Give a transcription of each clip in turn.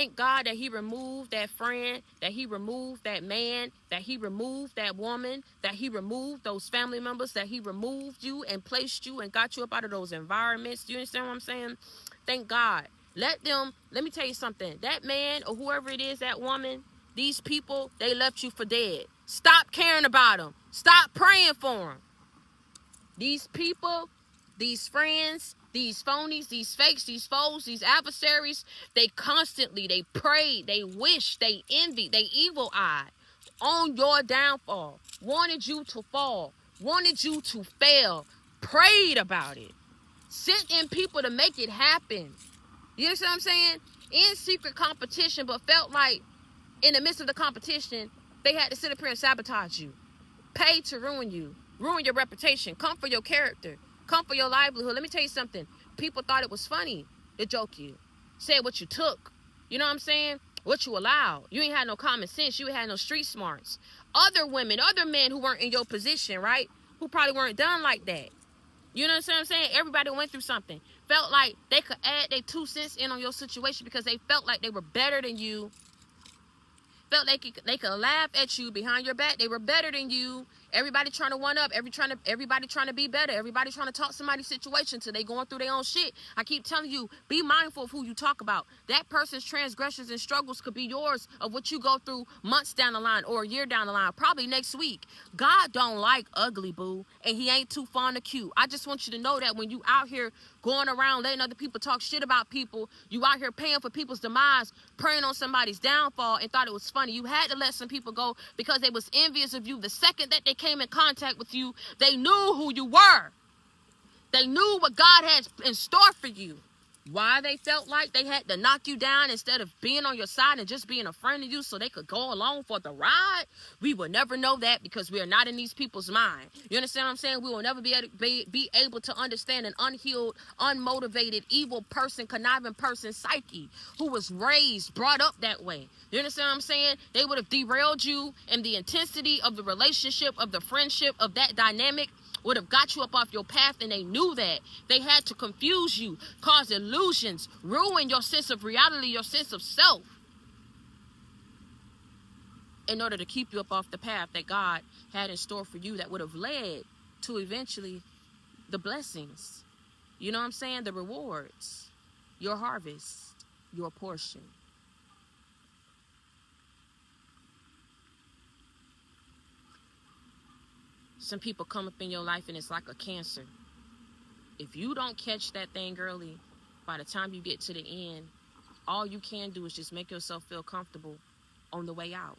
Thank God that he removed that friend, that he removed that man, that he removed that woman, that he removed those family members, that he removed you and placed you and got you up out of those environments. Do you understand what I'm saying? Thank God. Let me tell you something. That man or whoever it is, that woman, these people, they left you for dead. Stop caring about them. Stop praying for them. These people, these friends, these phonies, these fakes, these foes, these adversaries, they pray, they wish, they envy, they evil eye on your downfall, wanted you to fall, wanted you to fail, prayed about it, sent in people to make it happen. You understand what I'm saying? In secret competition, but felt like in the midst of the competition, they had to sit up here and sabotage you, pay to ruin you, ruin your reputation, come for your character, come for your livelihood. Let me tell you something. People thought it was funny to joke you, say what you took. You know what I'm saying? What you allowed. You ain't had no common sense. You ain't had no street smarts. Other women, other men who weren't in your position, right? Who probably weren't done like that. You know what I'm saying? Everybody went through something. Felt like they could add their 2 cents in on your situation because they felt like they were better than you. Felt like they could laugh at you behind your back. They were better than you. Everybody trying to one up. Everybody trying to be better. Everybody trying to talk somebody's situation till they going through their own shit. I keep telling you, be mindful of who you talk about. That person's transgressions and struggles could be yours of what you go through months down the line or a year down the line, probably next week. God don't like ugly, boo, and he ain't too fond of cute. I just want you to know that when you out here going around letting other people talk shit about people, you out here paying for people's demise, preying on somebody's downfall and thought it was funny. You had to let some people go because they was envious of you. The second that they came in contact with you, they knew who you were. They knew what God had in store for you. Why they felt like they had to knock you down instead of being on your side and just being a friend of you so they could go along for the ride, we will never know that because we are not in these people's mind. You understand what I'm saying? We will never be able to understand an unhealed, unmotivated, evil person, conniving person psyche who was raised, brought up that way. You understand what I'm saying? They would have derailed you, and the intensity of the relationship, of the friendship, of that dynamic would have got you up off your path, and they knew that. They had to confuse you, cause illusions, ruin your sense of reality, your sense of self, in order to keep you up off the path that God had in store for you that would have led to eventually the blessings. You know what I'm saying? The rewards, your harvest, your portion. Some people come up in your life and it's like a cancer. If you don't catch that thing early, by the time you get to the end, all you can do is just make yourself feel comfortable on the way out.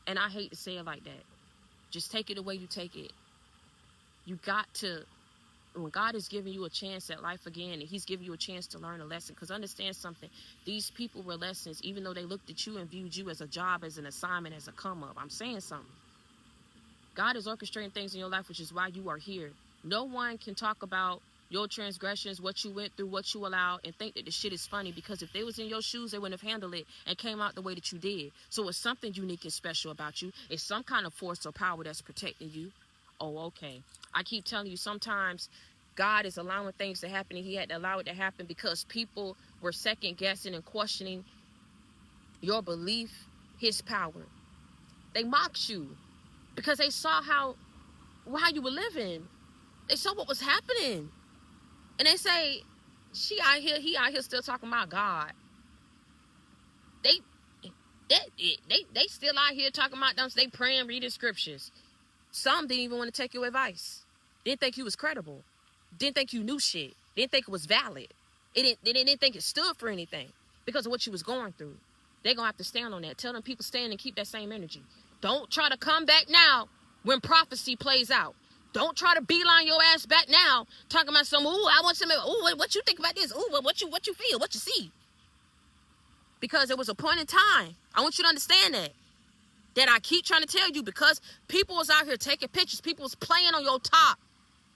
And I hate to say it like that. Just take it the way you take it. You got to, when God is giving you a chance at life again, and he's giving you a chance to learn a lesson, because understand something, these people were lessons, even though they looked at you and viewed you as a job, as an assignment, as a come up. I'm saying something. God is orchestrating things in your life, which is why you are here. No one can talk about your transgressions, what you went through, what you allowed, and think that the shit is funny, because if they was in your shoes, they wouldn't have handled it and came out the way that you did. So it's something unique and special about you. It's some kind of force or power that's protecting you. Oh, okay. I keep telling you, sometimes God is allowing things to happen, and he had to allow it to happen because people were second guessing and questioning your belief, his power. They mocked you because they saw how you were living. They saw what was happening. And they say, he out here still talking about God. They still out here talking about them. They praying, reading scriptures. Some didn't even want to take your advice. Didn't think you was credible. Didn't think you knew shit. Didn't think it was valid. They didn't think it stood for anything because of what you was going through. They're going to have to stand on that. Tell them people stand and keep that same energy. Don't try to come back now when prophecy plays out. Don't try to beeline your ass back now talking about some, I want some, what you think about this? What you feel, what you see. Because there was a point in time, I want you to understand that I keep trying to tell you, because people was out here taking pictures, people was playing on your top,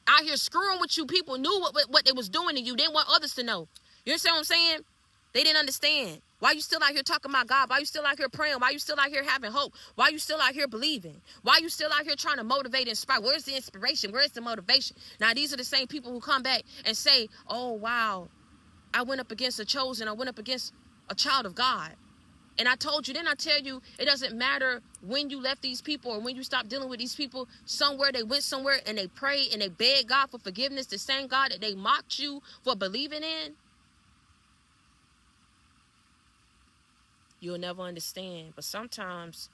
out here screwing with you. People knew what they was doing to you. They didn't want others to know. You understand what I'm saying? They didn't understand. Why you still out here talking about God? Why you still out here praying? Why you still out here having hope? Why you still out here believing? Why you still out here trying to motivate and inspire? Where's the inspiration? Where's the motivation? Now, these are the same people who come back and say, oh, wow, I went up against a chosen. I went up against a child of God. And I told you, then I tell you, it doesn't matter when you left these people or when you stopped dealing with these people. Somewhere they went somewhere and they prayed and they begged God for forgiveness. The same God that they mocked you for believing in. You'll never understand. But sometimes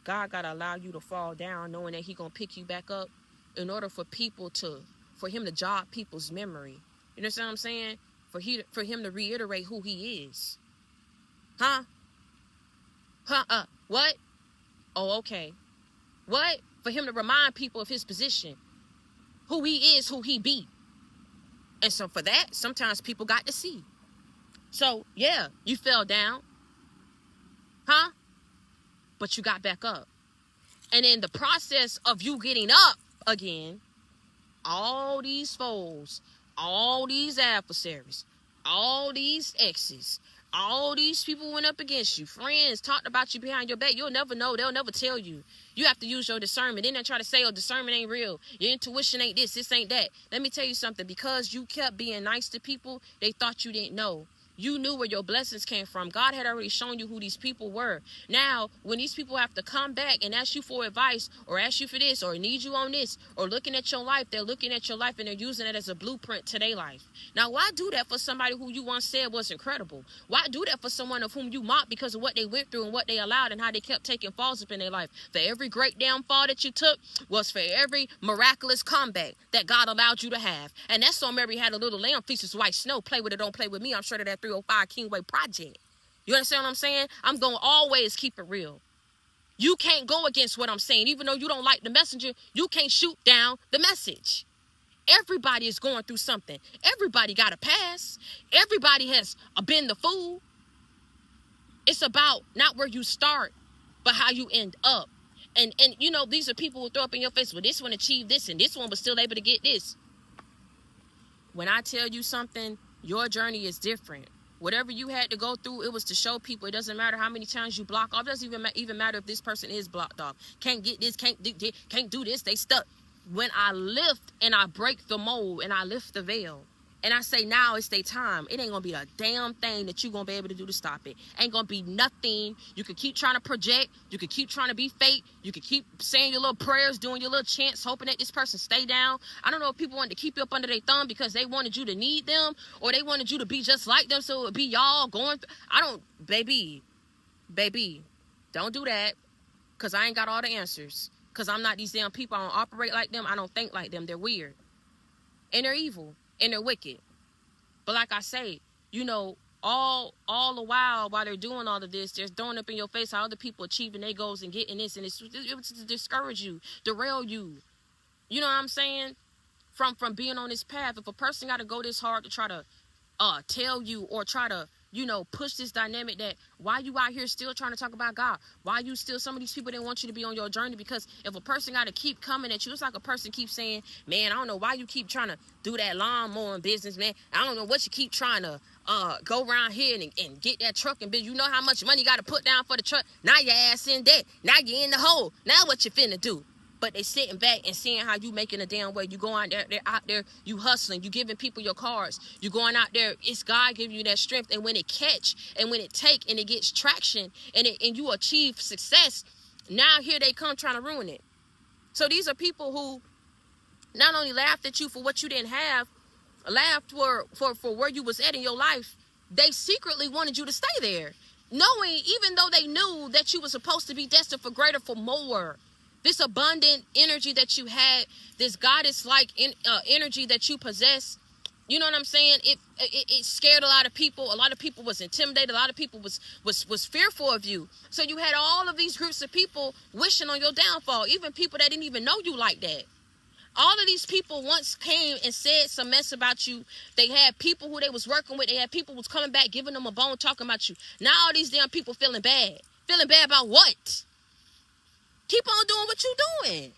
God got to allow you to fall down knowing that he going to pick you back up in order for him to jog people's memory. You know what I'm saying? For him to reiterate who he is. Huh? What? Oh, okay. What? For him to remind people of his position. Who he is, who he be. And so for that, sometimes people got to see. So, yeah, you fell down. Huh? But you got back up. And in the process of you getting up again, all these foes, all these adversaries, all these exes, all these people went up against you. Friends talked about you behind your back. You'll never know. They'll never tell you. You have to use your discernment. Then they try to say, oh, discernment ain't real. Your intuition ain't this ain't that. Let me tell you something. Because you kept being nice to people, they thought you didn't know. You knew where your blessings came from. God had already shown you who these people were. Now, when these people have to come back and ask you for advice or ask you for this or need you on this or looking at your life, they're looking at your life and they're using it as a blueprint to their life. Now, why do that for somebody who you once said was incredible? Why do that for someone of whom you mocked because of what they went through and what they allowed and how they kept taking falls up in their life? For every great downfall that you took was for every miraculous comeback that God allowed you to have. And that song Mary Had a Little Lamb features White Snow. Play with it, don't play with me. I'm sure that 305 Kingway Project. You understand what I'm saying? I'm going to always keep it real. You can't go against what I'm saying. Even though you don't like the messenger, you can't shoot down the message. Everybody is going through something. Everybody got a pass. Everybody has been the fool. It's about not where you start, but how you end up. And you know, these are people who throw up in your face, well, this one achieved this and this one was still able to get this. When I tell you something, your journey is different. Whatever you had to go through, it was to show people. It doesn't matter how many times you block off. It doesn't even matter if this person is blocked off. Can't get this, can't do this. They stuck. When I lift and I break the mold and I lift the veil and I say now it's their time, it ain't going to be a damn thing that you're going to be able to do to stop it. Ain't going to be nothing. You can keep trying to project. You can keep trying to be fake. You can keep saying your little prayers, doing your little chants, hoping that this person stay down. I don't know if people wanted to keep you up under their thumb because they wanted you to need them or they wanted you to be just like them so it would be y'all going through. Baby, don't do that because I ain't got all the answers. Because I'm not these damn people. I don't operate like them. I don't think like them. They're weird. And they're evil. And they're wicked. But like I say, you know, all the while they're doing all of this, they're throwing up in your face how other people achieving their goals and getting this. And it's to discourage you, derail you. You know what I'm saying? From being on this path. If a person got to go this hard to try to tell you or try to, you know, push this dynamic that why you out here still trying to talk about God? Why you still, some of these people didn't want you to be on your journey? Because if a person got to keep coming at you, it's like a person keeps saying, man, I don't know why you keep trying to do that lawnmowing business, man. I don't know what you keep trying to go around here and get that truck and business. You know how much money you got to put down for the truck? Now your ass in debt. Now you're in the hole. Now what you finna do? But they sitting back and seeing how you making a damn way. You going out there, you hustling, you giving people your cards. You going out there, it's God giving you that strength. And when it catch and when it take and it gets traction and you achieve success, now here they come trying to ruin it. So these are people who not only laughed at you for what you didn't have, laughed for where you was at in your life, they secretly wanted you to stay there. Knowing, even though they knew that you were supposed to be destined for greater, for more. This abundant energy that you had, this goddess-like energy that you possess, you know what I'm saying? It scared a lot of people. A lot of people was intimidated. A lot of people was fearful of you. So you had all of these groups of people wishing on your downfall, even people that didn't even know you like that. All of these people once came and said some mess about you. They had people who they was working with. They had people who was coming back, giving them a bone, talking about you. Now all these damn people feeling bad. Feeling bad about what? Keep on doing what you doing.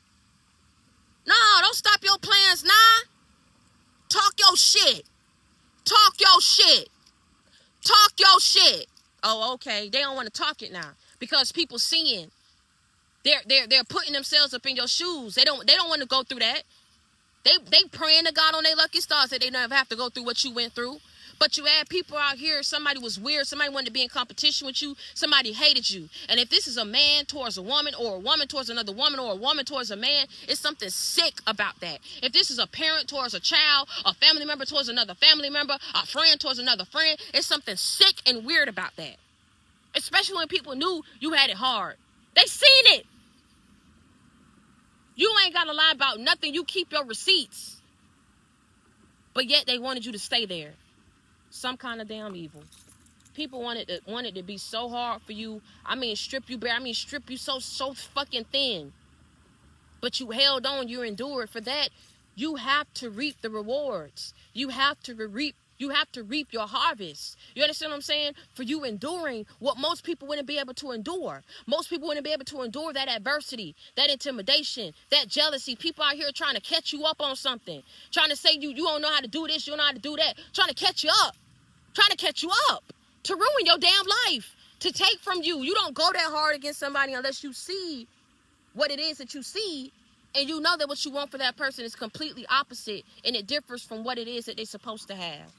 No, don't stop your plans, nah. Talk your shit. Talk your shit. Talk your shit. Oh, okay. They don't want to talk it now because people seeing. They're putting themselves up in your shoes. They don't want to go through that. They praying to God on their lucky stars that they never have to go through what you went through. But you had people out here, somebody was weird, somebody wanted to be in competition with you, somebody hated you. And if this is a man towards a woman, or a woman towards another woman, or a woman towards a man, it's something sick about that. If this is a parent towards a child, a family member towards another family member, a friend towards another friend, it's something sick and weird about that. Especially when people knew you had it hard. They seen it. You ain't got to lie about nothing. You keep your receipts. But yet they wanted you to stay there. Some kind of damn evil. People wanted to be so hard for you. I mean, strip you bare. I mean, strip you so fucking thin. But you held on. You endured. For that, you have to reap the rewards. You have to reap your harvest. You understand what I'm saying? For you enduring what most people wouldn't be able to endure. Most people wouldn't be able to endure that adversity, that intimidation, that jealousy. People out here trying to catch you up on something. Trying to say you don't know how to do this, you don't know how to do that. Trying to catch you up. Trying to catch you up. To ruin your damn life. To take from you. You don't go that hard against somebody unless you see what it is that you see. And you know that what you want for that person is completely opposite. And it differs from what it is that they're supposed to have.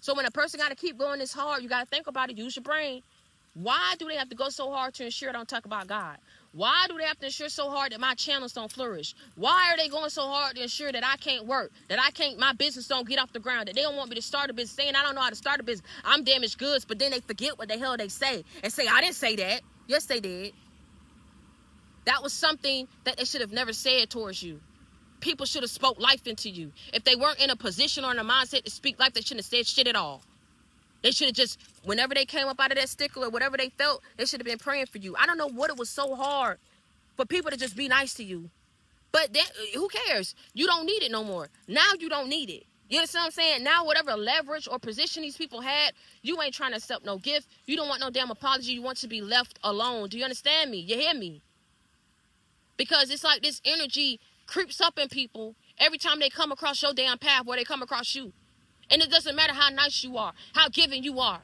So when a person got to keep going this hard, you got to think about it. Use your brain. Why do they have to go so hard to ensure I don't talk about God? Why do they have to ensure so hard that my channels don't flourish? Why are they going so hard to ensure that I can't work, that my business don't get off the ground, that they don't want me to start a business, saying I don't know how to start a business, I'm damaged goods, but then they forget what the hell they say and say, I didn't say that. Yes, they did. That was something that they should have never said towards you. People should have spoke life into you. If they weren't in a position or in a mindset to speak life, they shouldn't have said shit at all. They should have just, whenever they came up out of that stickle or whatever they felt, they should have been praying for you. I don't know what it was so hard for people to just be nice to you. But that, who cares? You don't need it no more. Now you don't need it. You understand what I'm saying? Now whatever leverage or position these people had, you ain't trying to accept no gift. You don't want no damn apology. You want to be left alone. Do you understand me? You hear me? Because it's like this energy creeps up in people every time they come across your damn path, where they come across you. And it doesn't matter how nice you are, how giving you are,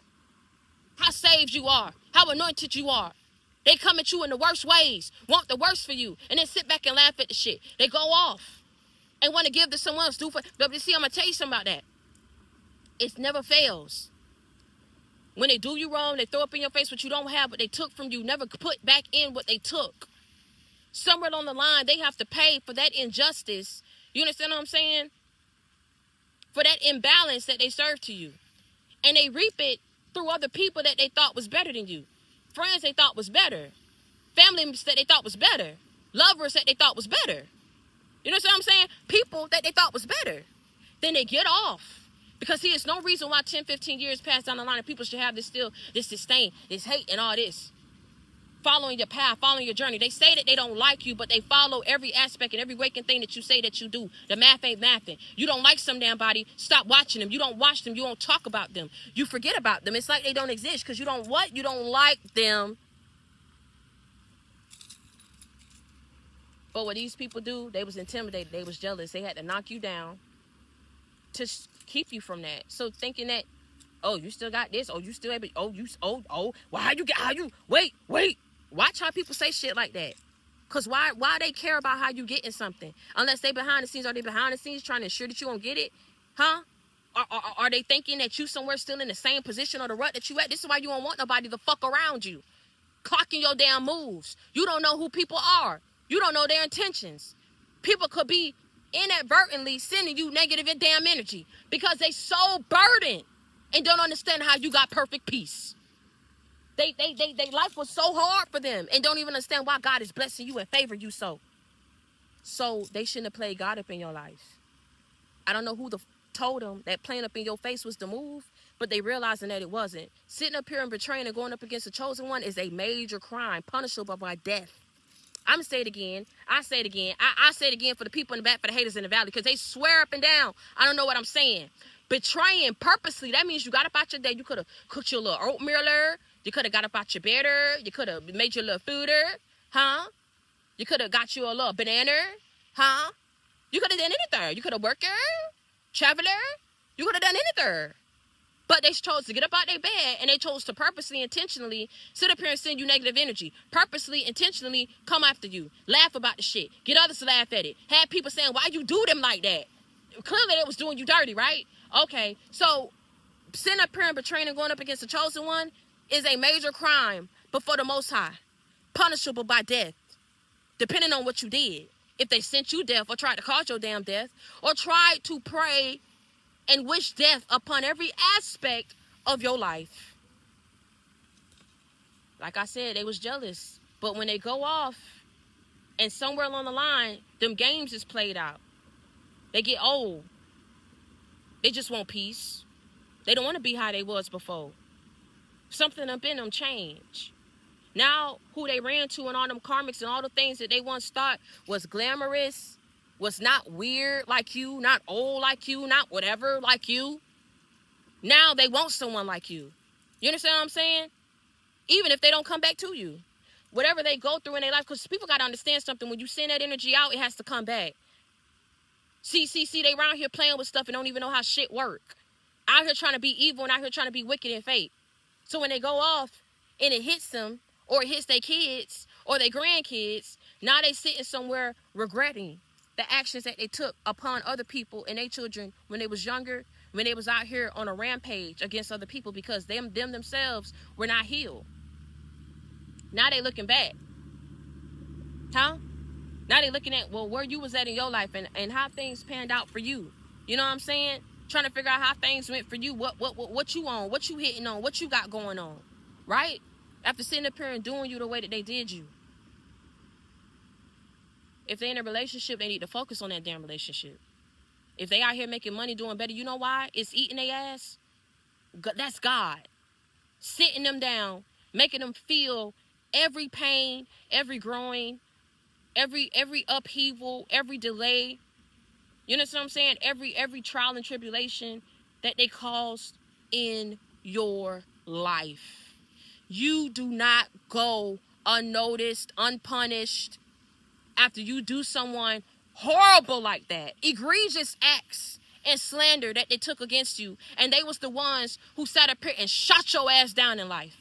how saved you are, how anointed you are. They come at you in the worst ways, want the worst for you, and then sit back and laugh at the shit. They go off and want to give to someone else. But you see, I'm going to tell you something about that. It never fails. When they do you wrong, they throw up in your face what you don't have, but they took from you. Never put back in what they took. Somewhere along the line, they have to pay for that injustice. You understand what I'm saying? For that imbalance that they serve to you. And they reap it through other people that they thought was better than you. Friends they thought was better. Family that they thought was better. Lovers that they thought was better. You know what I'm saying? People that they thought was better. Then they get off. Because see, there's no reason why 10, 15 years pass down the line and people should have this disdain, this hate and all this. Following your path, following your journey. They say that they don't like you, but they follow every aspect and every waking thing that you say that you do. The math ain't mathing. You don't like some damn body, stop watching them. You don't watch them, you don't talk about them. You forget about them. It's like they don't exist because you don't what? You don't like them. But what these people do, they was intimidated, they was jealous. They had to knock you down to keep you from that. So thinking that, oh, you still got this, oh, you still able, wait. Watch how people say shit like that. Because why they care about how you getting something? Unless they behind the scenes, are they behind the scenes trying to ensure that you won't get it? Huh? Are they thinking that you somewhere still in the same position or the rut that you at? This is why you don't want nobody to fuck around you. Clocking your damn moves. You don't know who people are. You don't know their intentions. People could be inadvertently sending you negative and damn energy because they so burdened and don't understand how you got perfect peace. They life was so hard for them and don't even understand why God is blessing you and favor you so. So they shouldn't have played God up in your life. I don't know who told them that playing up in your face was the move, but they realizing that it wasn't. Sitting up here and betraying and going up against the chosen one is a major crime, punishable by death. I'm going to say it again. I say it again. I say it again for the people in the back, for the haters in the valley, because they swear up and down. I don't know what I'm saying. Betraying purposely, that means you got up out your day. You could have cooked your little oatmeal. You could have got up out your bed. You could have made your little food. Huh? You could have got you a little banana. Huh? You could have done anything. You could have worked, traveler. You could have done anything. But they chose to get up out their bed and they chose to purposely, intentionally sit up here and send you negative energy. Purposely, intentionally come after you. Laugh about the shit. Get others to laugh at it. Have people saying, why you do them like that? Clearly they was doing you dirty, right? Okay, so Sitting up here and betraying and going up against the chosen one is a major crime before the Most High, punishable by death, depending on what you did. If they sent you death or tried to cause your damn death or tried to pray and wish death upon every aspect of your life. Like I said, they was jealous. But when they go off and somewhere along the line, them games is played out. They get old. They just want peace. They don't want to be how they was before. Something up in them change. Now, who they ran to and all them karmics and all the things that they once thought was glamorous, was not weird like you, not old like you, not whatever like you. Now they want someone like you. You understand what I'm saying? Even if they don't come back to you. Whatever they go through in their life, because people got to understand something. When you send that energy out, it has to come back. See, they around here playing with stuff and don't even know how shit work. Out here trying to be evil and out here trying to be wicked and fake. So when they go off and it hits them, or it hits their kids or their grandkids, now they sitting somewhere regretting the actions that they took upon other people and their children when they was younger, when they was out here on a rampage against other people because them themselves were not healed. Now they looking back. Huh? Now they looking at, well, where you was at in your life and how things panned out for you. You know what I'm saying? Trying to figure out how things went for you, what you on, what you hitting on, what you got going on, right? After sitting up here and doing you the way that they did you. If they're in a relationship, they need to focus on that damn relationship. If they out here making money, doing better, you know why? It's eating their ass. That's God. Sitting them down, making them feel every pain, every growing, every upheaval, every delay. You know what I'm saying? Every trial and tribulation that they caused in your life. You do not go unnoticed, unpunished after you do someone horrible like that. Egregious acts and slander that they took against you. And they was the ones who sat up here and shot your ass down in life.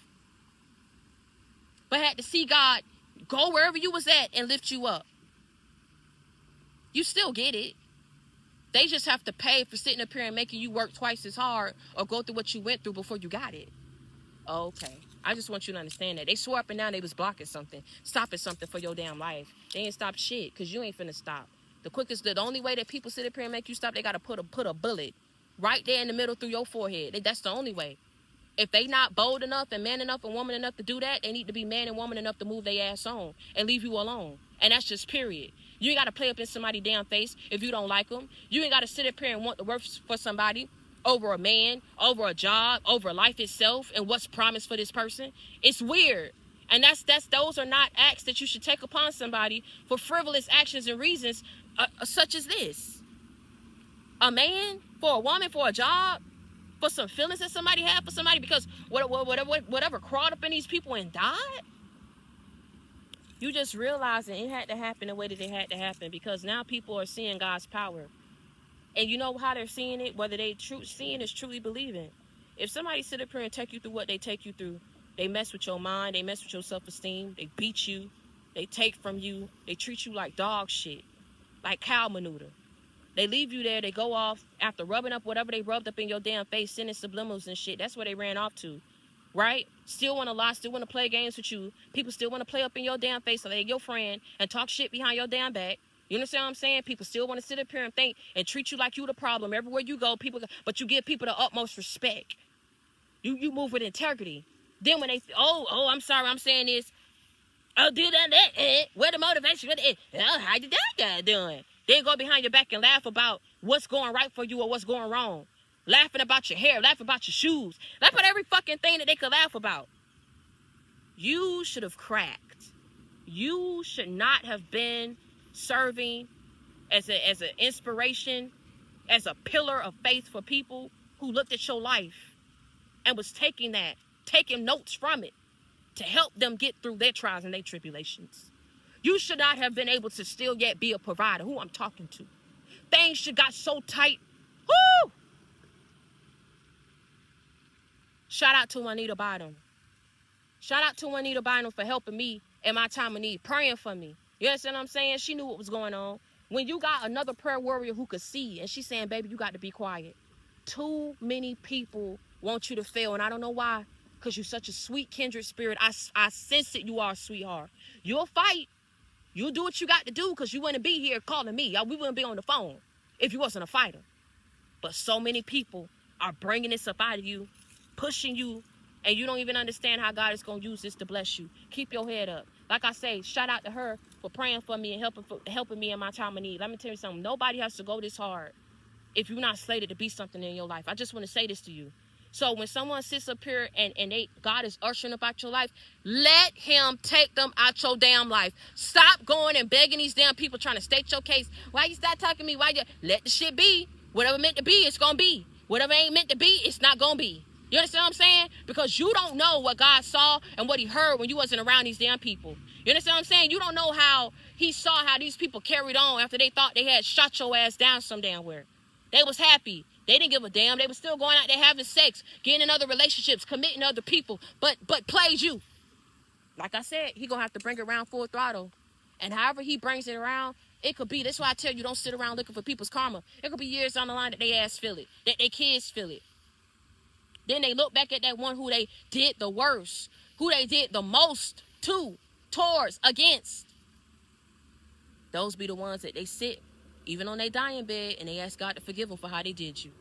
But had to see God go wherever you was at and lift you up. You still get it. They just have to pay for sitting up here and making you work twice as hard or go through what you went through before you got it. Okay. I just want you to understand that. They swore up and down they was blocking something, stopping something for your damn life. They ain't stop shit because you ain't finna stop. The only way that people sit up here and make you stop, they got to put a bullet right there in the middle through your forehead. That's the only way. If they not bold enough and man enough and woman enough to do that, they need to be man and woman enough to move their ass on and leave you alone. And that's just period. You ain't got to play up in somebody's damn face if you don't like them. You ain't got to sit up here and want to work for somebody over a man, over a job, over life itself and what's promised for this person. It's weird. And those are not acts that you should take upon somebody for frivolous actions and reasons such as this. A man for a woman for a job, for some feelings that somebody had for somebody because whatever crawled up in these people and died. You just realizing it had to happen the way that it had to happen because now people are seeing God's power. And you know how they're seeing it? Whether they seeing is truly believing. If somebody sit up here and take you through what they take you through, they mess with your mind, they mess with your self-esteem, they beat you, they take from you, they treat you like dog shit, like cow manure. They leave you there, they go off after rubbing up whatever they rubbed up in your damn face, sending subliminals and shit. That's where they ran off to, right? Still want to lie, still want to play games with you. People still want to play up in your damn face so they're your friend and talk shit behind your damn back. You understand what I'm saying? People still want to sit up here and think and treat you like you the problem everywhere you go. But you give people the utmost respect. You move with integrity. Then when they I'm sorry, I'm saying this. Oh, do that. Where the motivation? How did that guy doing? They go behind your back and laugh about what's going right for you or what's going wrong. Laughing about your hair, laughing about your shoes, laugh about every fucking thing that they could laugh about. You should have cracked. You should not have been serving as an inspiration, as a pillar of faith for people who looked at your life and was taking notes from it to help them get through their trials and their tribulations. You should not have been able to still yet be a provider. Who I'm talking to. Things should got so tight. Woo! Shout out to Juanita Bynum. Shout out to Juanita Bynum for helping me in my time of need, praying for me. You understand what I'm saying? She knew what was going on. When you got another prayer warrior who could see, and she's saying, baby, you got to be quiet. Too many people want you to fail, and I don't know why. Because you're such a sweet kindred spirit. I sense it. You are a sweetheart. You'll fight. You'll do what you got to do, because you wouldn't be here calling me. We wouldn't be on the phone if you wasn't a fighter. But so many people are bringing this up out of you, pushing you, and you don't even understand how God is going to use this to bless you. Keep your head up. Like I say, shout out to her for praying for me and helping me in my time of need. Let me tell you something. Nobody has to go this hard if you're not slated to be something in your life. I just want to say this to you. So when someone sits up here and God is ushering about your life, let him take them out your damn life. Stop going and begging these damn people trying to state your case. Why you stop talking to me? Let the shit be. Whatever meant to be, it's going to be. Whatever ain't meant to be, it's not going to be. You understand what I'm saying? Because you don't know what God saw and what he heard when you wasn't around these damn people. You understand what I'm saying? You don't know how he saw how these people carried on after they thought they had shot your ass down some damn where. They was happy. They didn't give a damn. They were still going out there having sex, getting in other relationships, committing to other people, but plays you. Like I said, he going to have to bring it around full throttle. And however he brings it around, it could be, that's why I tell you, don't sit around looking for people's karma. It could be years down the line that they ass feel it, that their kids feel it. Then they look back at that one who they did the worst, who they did the most to, towards, against. Those be the ones that they sit even on their dying bed, and they ask God to forgive them for how they did you.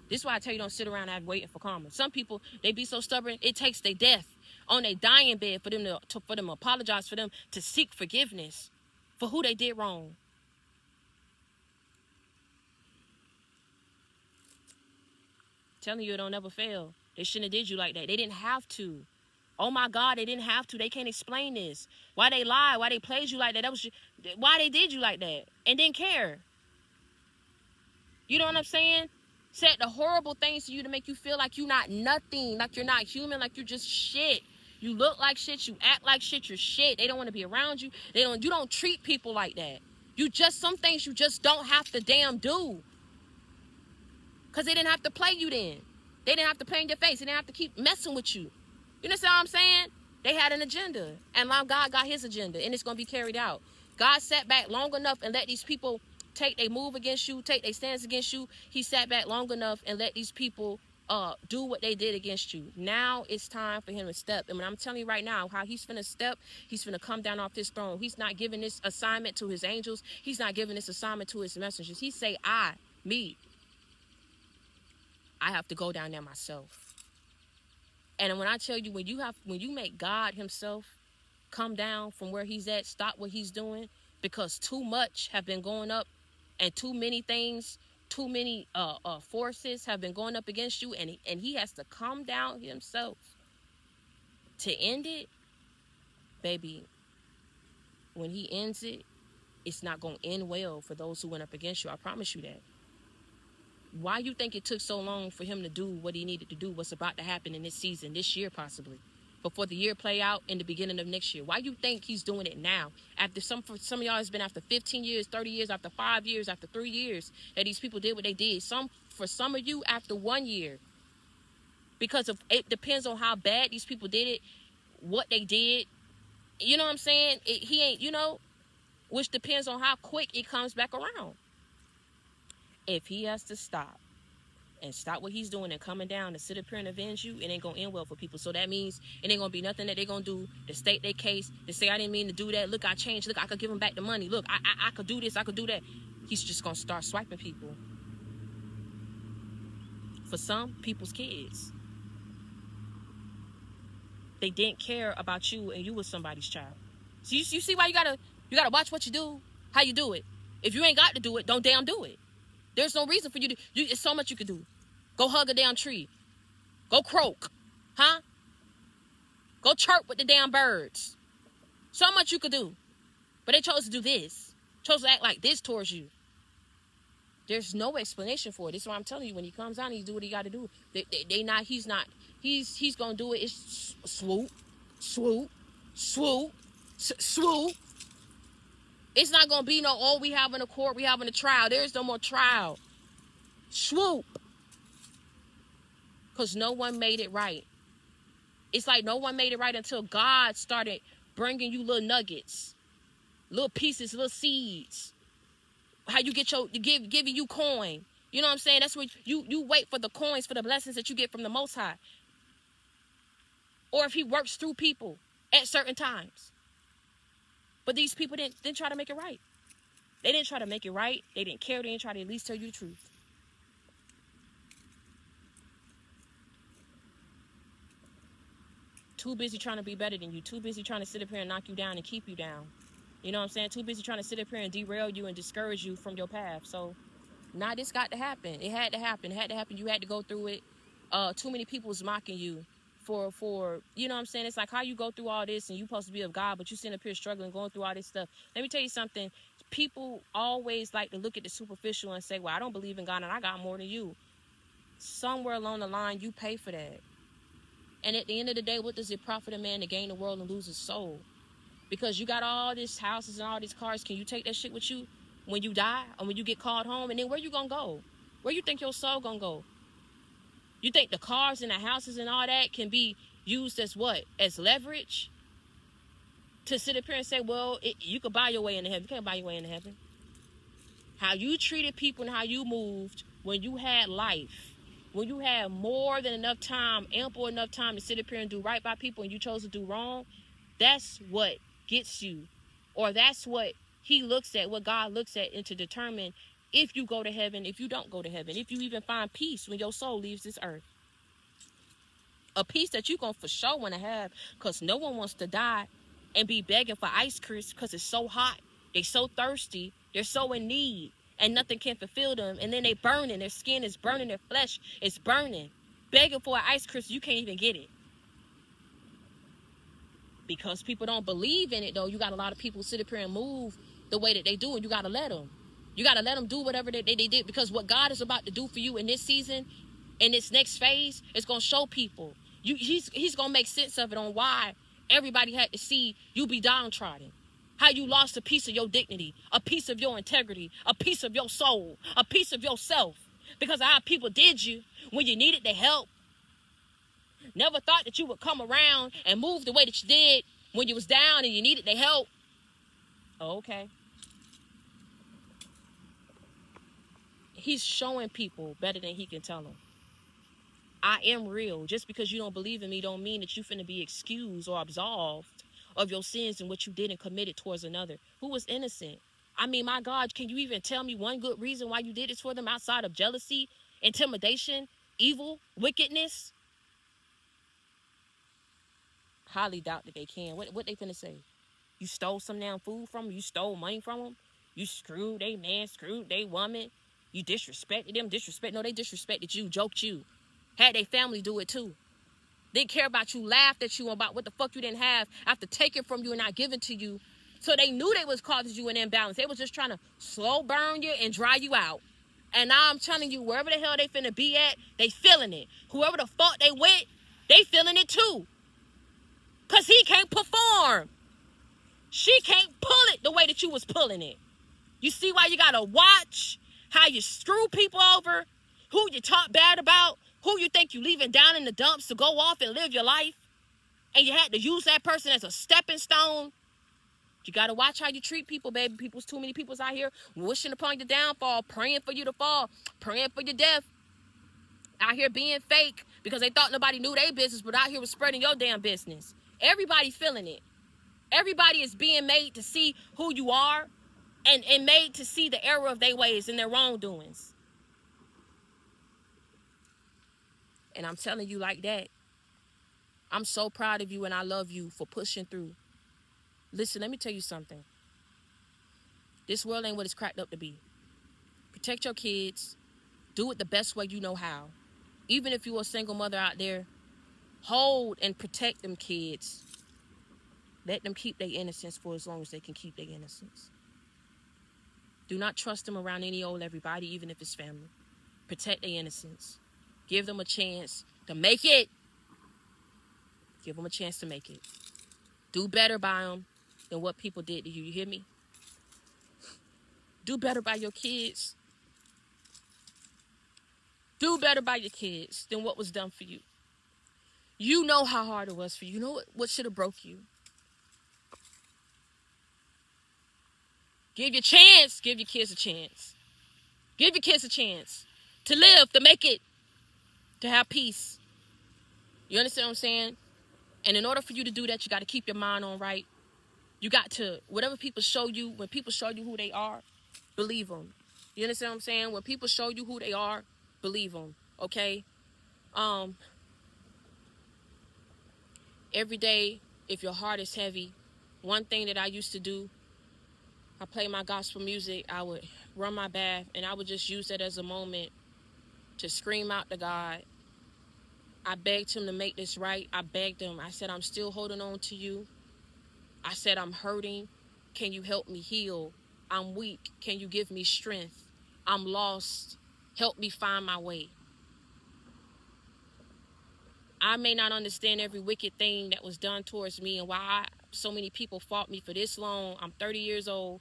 This is why I tell you, don't sit around and waiting for karma. Some people, they be so stubborn, it takes their death on their dying bed for them to apologize, for them to seek forgiveness for who they did wrong. Telling you, it don't never fail. They shouldn't have did you like that. They didn't have to. Oh my God, they didn't have to. They can't explain this. Why they lied, why they played you like that. Why they did you like that and didn't care. You know what I'm saying? Said the horrible things to you to make you feel like you're not nothing, like you're not human, like you're just shit. You look like shit, you act like shit, you're shit. They don't want to be around you. You don't treat people like that. Some things you just don't have to damn do. Because they didn't have to play you then. They didn't have to play in your face. They didn't have to keep messing with you. You understand what I'm saying? They had an agenda. And God got his agenda. And it's going to be carried out. God sat back long enough and let these people take their move against you, take their stance against you. He sat back long enough and let these people do what they did against you. Now it's time for him to step. And when I'm telling you right now how he's finna step, he's finna come down off his throne. He's not giving this assignment to his angels. He's not giving this assignment to his messengers. He say, I have to go down there myself. And when I tell you, when you make God himself come down from where he's at, stop what he's doing, because too much have been going up and too many things, too many forces have been going up against you, and he has to come down himself to end it. Baby, when he ends it, it's not going to end well for those who went up against you. I promise you that. Why you think it took so long for him to do what he needed to do, what's about to happen in this season, this year possibly, before the year play out in the beginning of next year? Why you think he's doing it now? For some of y'all, it's been after 15 years, 30 years, after 5 years, after 3 years that these people did what they did. For some of you, after 1 year. Because it depends on how bad these people did it, what they did. You know what I'm saying? He ain't, which depends on how quick it comes back around. If he has to stop what he's doing and coming down to sit up here and avenge you, it ain't going to end well for people. So that means it ain't going to be nothing that they're going to do to state their case, to say, I didn't mean to do that. Look, I changed. Look, I could give him back the money. Look, I could do this. I could do that. He's just going to start swiping people. For some people's kids. They didn't care about you and you was somebody's child. So you see why you gotta watch what you do, how you do it. If you ain't got to do it, don't damn do it. There's no reason for you to. It's so much you could do. Go hug a damn tree. Go croak. Huh? Go chirp with the damn birds. So much you could do. But they chose to do this. Chose to act like this towards you. There's no explanation for it. This is why I'm telling you, when he comes out, he do what he got to do. He's going to do it. It's swoop, swoop, swoop, swoop. It's not going to be we having a court, we having a trial. There is no more trial. Swoop. Because no one made it right. It's like no one made it right until God started bringing you little nuggets, little pieces, little seeds. How you get giving you coin. You know what I'm saying? That's what you wait for the coins, for the blessings that you get from the Most High. Or if he works through people at certain times. But these people didn't try to make it right. They didn't try to make it right. They didn't care. They didn't try to at least tell you the truth. Too busy trying to be better than you. Too busy trying to sit up here and knock you down and keep you down. You know what I'm saying? Too busy trying to sit up here and derail you and discourage you from your path. So, this got to happen. It had to happen. It had to happen. You had to go through it. Too many people was mocking you for you know what I'm saying? It's like how you go through all this and you supposed to be of God, but you sitting up here struggling, going through all this stuff. Let me tell you something. People always like to look at the superficial and say, well, I don't believe in God and I got more than you. Somewhere along the line, you pay for that. And at the end of the day, what does it profit a man to gain the world and lose his soul? Because you got all these houses and all these cars. Can you take that shit with you when you die or when you get called home? And then where you gonna go? Where you think your soul gonna go? You think the cars and the houses and all that can be used as what? As leverage? To sit up here and say, well, you could buy your way into heaven. You can't buy your way into heaven. How you treated people and how you moved when you had life. When you had more than enough time, ample enough time to sit up here and do right by people and you chose to do wrong, that's what gets you. Or that's what he looks at, what God looks at, and to determine if you go to heaven, if you don't go to heaven, if you even find peace when your soul leaves this earth. A peace that you're going to for sure want to have, because no one wants to die and be begging for ice cream because it's so hot. They're so thirsty. They're so in need. And nothing can fulfill them. And then they burning. Their skin is burning. Their flesh is burning. Begging for an ice cream, you can't even get it. Because people don't believe in it, though. You got a lot of people sit up here and move the way that they do. And you got to let them. You got to let them do whatever they did. Because what God is about to do for you in this season, in this next phase, is going to show people. He's going to make sense of it on why everybody had to see you be downtrodden. How you lost a piece of your dignity, a piece of your integrity, a piece of your soul, a piece of yourself. Because of how people did you when you needed their help. Never thought that you would come around and move the way that you did when you was down and you needed their help. Okay. He's showing people better than he can tell them. I am real. Just because you don't believe in me don't mean that you finna be excused or absolved of your sins and what you did and committed towards another who was innocent. I mean, my God, can you even tell me one good reason why you did this for them outside of jealousy, intimidation, evil, wickedness? Highly doubt that they can. What they finna say? You stole some damn food from them? You stole money from them? You screwed they man, screwed they woman? You disrespected them? No, they disrespected you, joked you. Had their family do it too. Didn't care about you, laughed at you about what the fuck you didn't have after taking from you and not giving to you. So they knew they was causing you an imbalance. They was just trying to slow burn you and dry you out. And now I'm telling you, wherever the hell they finna be at, they feeling it. Whoever the fuck they went, they feeling it too. Because he can't perform. She can't pull it the way that you was pulling it. You see why you gotta watch how you screw people over, who you talk bad about, who you think you leaving down in the dumps to go off and live your life, and you had to use that person as a stepping stone. You got to watch how you treat people, baby. Too many people's out here wishing upon your downfall, praying for you to fall, praying for your death. Out here being fake because they thought nobody knew their business, but out here was spreading your damn business. Everybody's feeling it. Everybody is being made to see who you are and made to see the error of their ways and their wrongdoings. And I'm telling you like that. I'm so proud of you and I love you for pushing through. Listen, let me tell you something. This world ain't what it's cracked up to be. Protect your kids. Do it the best way you know how. Even if you're a single mother out there, hold and protect them kids. Let them keep their innocence for as long as they can keep their innocence. Do not trust them around any old everybody, even if it's family. Protect their innocence. Give them a chance to make it. Give them a chance to make it. Do better by them than what people did to you. You hear me? Do better by your kids. Do better by your kids than what was done for you. You know how hard it was for you. You know what should have broke you. Give your chance. Give your kids a chance. Give your kids a chance. to live, to make it, to have peace. You understand what I'm saying? And in order for you to do that, you got to keep your mind on right. You got to, whatever people show you, when people show you who they are, believe them. You understand what I'm saying? When people show you who they are, believe them. Okay? Every day, if your heart is heavy, one thing that I used to do, I play my gospel music, I would run my bath, and I would just use that as a moment to scream out to God. I begged him to make this right. I begged him. I said, I'm still holding on to you. I said, I'm hurting. Can you help me heal? I'm weak. Can you give me strength? I'm lost. Help me find my way. I may not understand every wicked thing that was done towards me and why so many people fought me for this long. I'm 30 years old,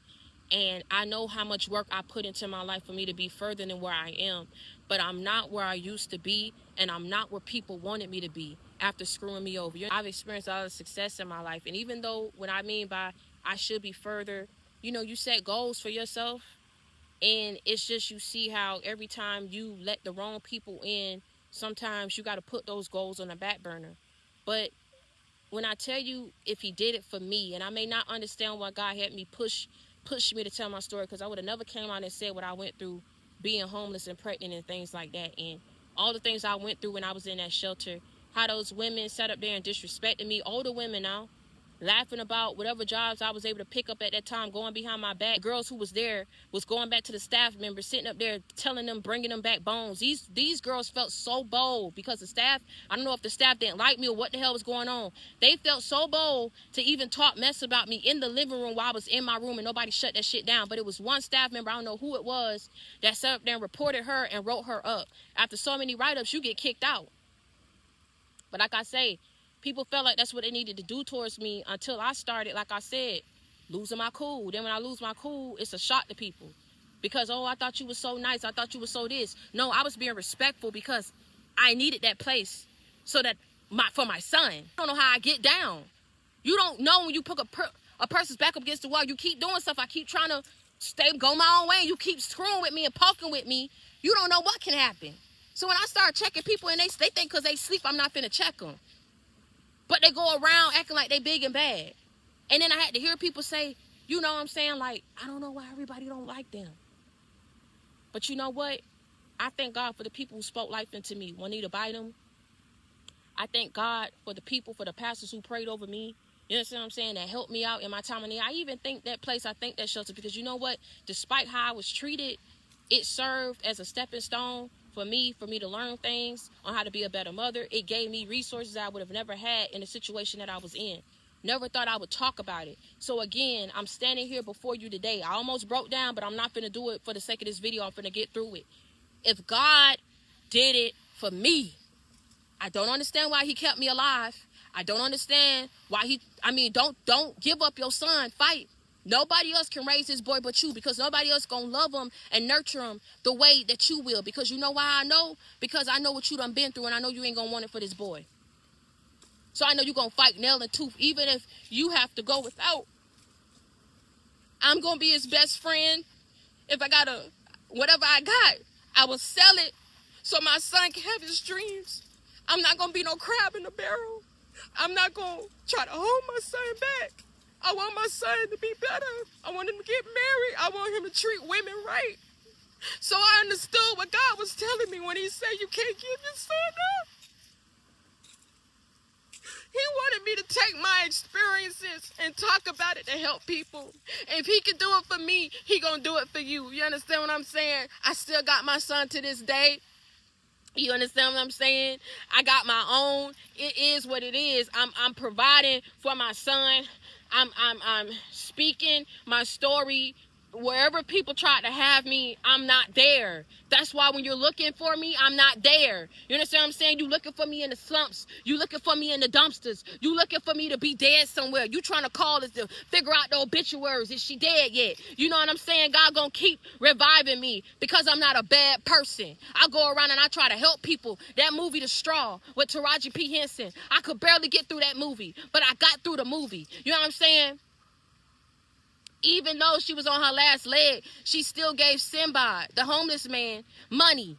and I know how much work I put into my life for me to be further than where I am. But I'm not where I used to be, and I'm not where people wanted me to be after screwing me over. I've experienced a lot of success in my life, and even though what I mean by I should be further, you set goals for yourself, and it's just you see how every time you let the wrong people in, sometimes you got to put those goals on the back burner. But when I tell you, if he did it for me, and I may not understand why God had me push me to tell my story, because I would have never came out and said what I went through being homeless and pregnant and things like that, and all the things I went through when I was in that shelter, how those women sat up there and disrespected me, older women now, laughing about whatever jobs I was able to pick up at that time, going behind my back. Girls who was there was going back to the staff members, sitting up there telling them, bringing them back bones. These girls felt so bold because the staff, I don't know if the staff didn't like me or what the hell was going on. They felt so bold to even talk mess about me in the living room while I was in my room, and nobody shut that shit down. But it was one staff member, I don't know who it was, that sat up there and reported her and wrote her up. After so many write-ups, you get kicked out. But like I say, people felt like that's what they needed to do towards me until I started, like I said, losing my cool. Then when I lose my cool, it's a shock to people. Because, oh, I thought you were so nice. I thought you were so this. No, I was being respectful because I needed that place so that for my son. I don't know how I get down. You don't know when you put a person's back up against the wall. You keep doing stuff. I keep trying to go my own way. And you keep screwing with me and poking with me. You don't know what can happen. So when I start checking people and they think because they sleep, I'm not finna check them. But they go around acting like they big and bad. And then I had to hear people say, you know what I'm saying? Like, I don't know why everybody don't like them. But you know what? I thank God for the people who spoke life into me. Juanita Bynum. I thank God for the people, for the pastors who prayed over me. You know what I'm saying? That helped me out in my time of need. I even think that place, I think that shelter, because you know what? Despite how I was treated, it served as a stepping stone for me to learn things on how to be a better mother. It gave me resources I would have never had in the situation that I was in. Never thought I would talk about it. So again, I'm standing here before you today. I almost broke down, but I'm not finna do it for the sake of this video. I'm finna get through it. If God did it for me, I don't understand why he kept me alive. I don't understand why don't give up your son. Fight. Nobody else can raise this boy but you, because nobody else gonna love him and nurture him the way that you will. Because you know why I know? Because I know what you done been through, and I know you ain't gonna want it for this boy. So I know you gonna fight nail and tooth, even if you have to go without. I'm gonna be his best friend. If I gotta, whatever I got, I will sell it so my son can have his dreams. I'm not gonna be no crab in the barrel. I'm not gonna try to hold my son back. I want my son to be better. I want him to get married. I want him to treat women right. So I understood what God was telling me when he said you can't give your son up. He wanted me to take my experiences and talk about it to help people. If he can do it for me, he gonna do it for you. You understand what I'm saying? I still got my son to this day. You understand what I'm saying? I got my own. It is what it is. I'm providing for my son. I'm speaking my story. Wherever people try to have me, I'm not there. That's why when you're looking for me, I'm not there. You understand what I'm saying? You looking for me in the slumps. You looking for me in the dumpsters. You looking for me to be dead somewhere. You trying to call us to figure out the obituaries. Is she dead yet? You know what I'm saying? God gonna keep reviving me because I'm not a bad person. I go around and I try to help people. That movie, The Straw, with Taraji P. Henson. I could barely get through that movie, but I got through the movie. You know what I'm saying? Even though she was on her last leg, she still gave Sinbad, the homeless man, money.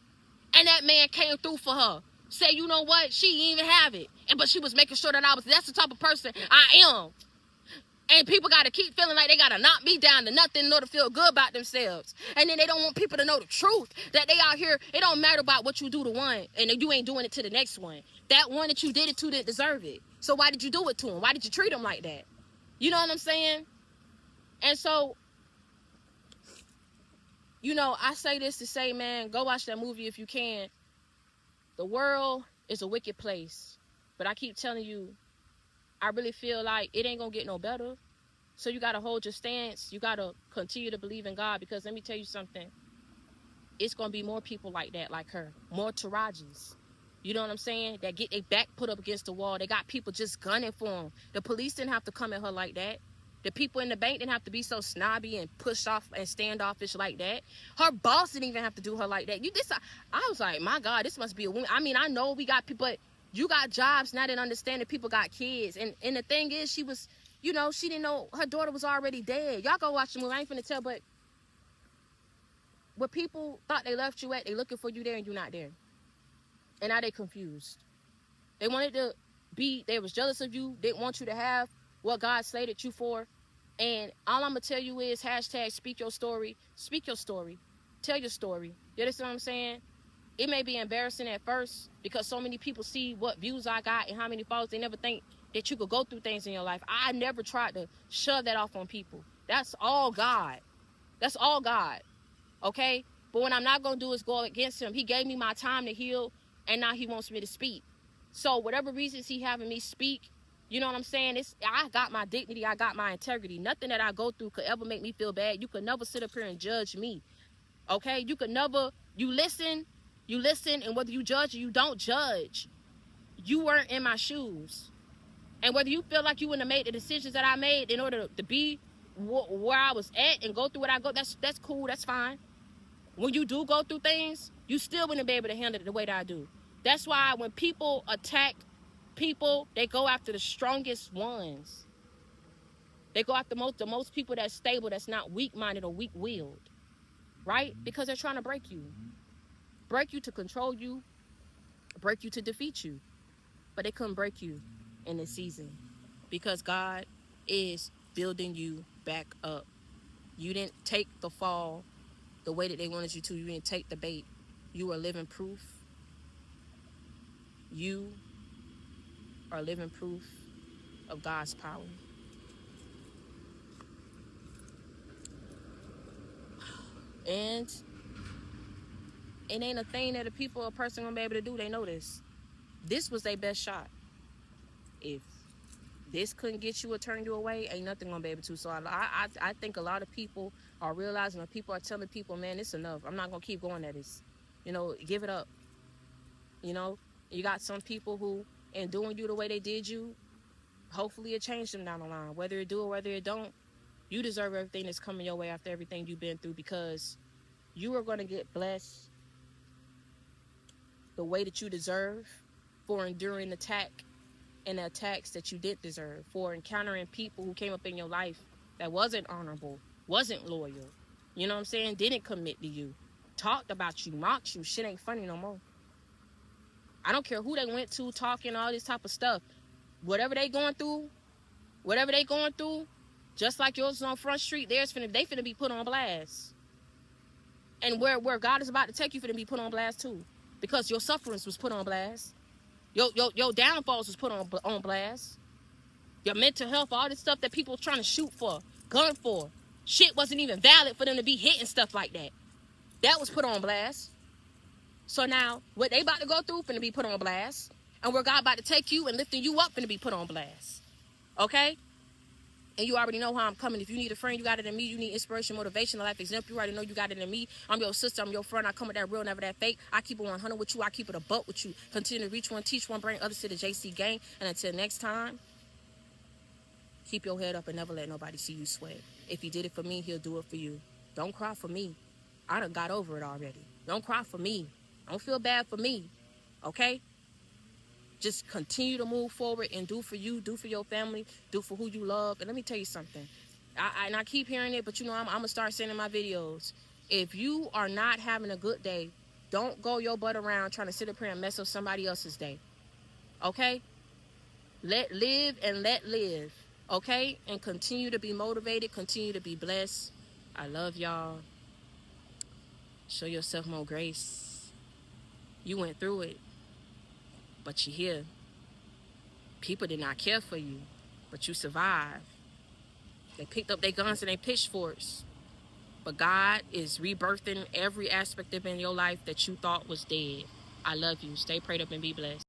And that man came through for her. Say, you know what? She didn't even have it. But she was making sure that that's the type of person I am. And people got to keep feeling like they got to knock me down to nothing in order to feel good about themselves. And then they don't want people to know the truth, that they out here. It don't matter about what you do to one, and you ain't doing it to the next one. That one that you did it to didn't deserve it. So why did you do it to him? Why did you treat him like that? You know what I'm saying? And so, I say this to say, man, go watch that movie if you can. The world is a wicked place. But I keep telling you, I really feel like it ain't going to get no better. So you got to hold your stance. You got to continue to believe in God, because let me tell you something. It's going to be more people like that, like her. More Tarajis. You know what I'm saying? That get their back put up against the wall. They got people just gunning for them. The police didn't have to come at her like that. The people in the bank didn't have to be so snobby and pushed off and standoffish like that. Her boss didn't even have to do her like that. I was like, my God, this must be a woman. I mean, I know we got people, but you got jobs, not in understanding people got kids. And the thing is, she was, she didn't know her daughter was already dead. Y'all go watch the movie. I ain't finna tell, but where people thought they left you at, they looking for you there and you not there. And now they confused. They wanted to they was jealous of you, didn't want you to have what God slated you for. And all I'm going to tell you is # speak your story. Speak your story. Tell your story. You understand what I'm saying? It may be embarrassing at first because so many people see what views I got and how many followers. They never think that you could go through things in your life. I never tried to shove that off on people. That's all God. That's all God. Okay? But what I'm not going to do is go against him. He gave me my time to heal, and now he wants me to speak. So whatever reasons he having me speak, you know what I'm saying? I got my dignity. I got my integrity. Nothing that I go through could ever make me feel bad. You could never sit up here and judge me. Okay? You could never, you listen, and whether you judge or you don't judge, you weren't in my shoes. And whether you feel like you wouldn't have made the decisions that I made in order to be where I was at and go through what I go, that's cool, that's fine. When you do go through things, you still wouldn't be able to handle it the way that I do. That's why when people attack people, they go after the strongest ones. They go after the most people that's stable, that's not weak-minded or weak-willed, right? Because they're trying to break you. Break you to control you, break you to defeat you. But they couldn't break you in this season because God is building you back up. You didn't take the fall the way that they wanted you to. You didn't take the bait. You are living proof. You are living proof of God's power. And it ain't a thing that a person gonna be able to do. They know this. This was their best shot. If this couldn't get you or turn you away, ain't nothing gonna be able to. So I think a lot of people are realizing, or people are telling people, man, it's enough. I'm not gonna keep going at this. Give it up. You got some people who, in doing you the way they did you, hopefully it changed them down the line. Whether it do or whether it don't, you deserve everything that's coming your way after everything you've been through, because you are going to get blessed the way that you deserve for enduring attack and the attacks that you didn't deserve, for encountering people who came up in your life that wasn't honorable, wasn't loyal, you know what I'm saying, didn't commit to you, talked about you, mocked you. Shit ain't funny no more. I don't care who they went to, talking all this type of stuff. Whatever they going through, just like yours is on Front Street, they finna be put on blast. And where God is about to take you finna be put on blast too. Because your sufferings was put on blast. Your downfalls was put on blast. Your mental health, all this stuff that people trying to shoot for, gun for. Shit wasn't even valid for them to be hitting stuff like that. That was put on blast. So now, what they about to go through finna be put on blast. And where God about to take you and lifting you up finna be put on blast. Okay? And you already know how I'm coming. If you need a friend, you got it in me. You need inspiration, motivation, a life example, you already know you got it in me. I'm your sister. I'm your friend. I come with that real, never that fake. I keep it 100 with you. I keep it a buck with you. Continue to reach one, teach one, bring others to the JC gang. And until next time, keep your head up and never let nobody see you sweat. If he did it for me, he'll do it for you. Don't cry for me. I done got over it already. Don't cry for me. Don't feel bad for me. Okay? Just continue to move forward and do for you, do for your family, do for who you love. And let me tell you something. I keep hearing it, but I'm going to start saying in my videos, if you are not having a good day, Don't go your butt around trying to sit up here and mess up somebody else's day. Okay? Let live and let live. Okay? And continue to be motivated. Continue to be blessed. I love y'all. Show yourself more grace. You went through it, but you're here. People did not care for you, but you survived. They picked up their guns and their pitchforks. But God is rebirthing every aspect of in your life that you thought was dead. I love you. Stay prayed up and be blessed.